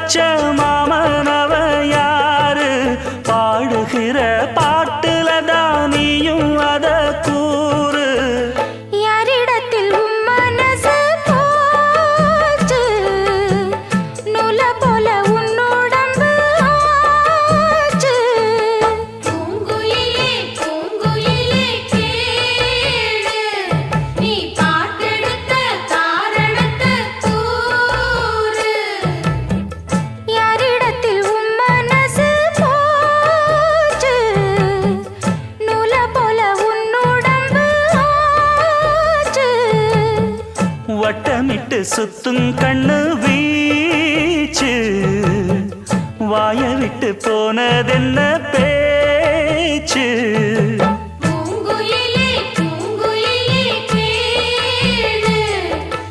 வச்ச மாமனவ யாரு பாடுகிற பாட்டுல தானியும் அத கூறு யாரிடத்தில் உன் மனசு போச்சு நூல போல உன் உடம்பு ஆச்சு பூங்குயிலே பூங்குயிலே கேளு நீ பாட்டெடுத்த காரணத்தை கூறு யாரிடத்தில் உன் மனசு போச்சு நூல போல உன் உடம்பு ஆச்சு வட்டமிட்டு சுத்தும் கண்ணு வீச்சு வாய விட்டு போனதென்ன பேச்சு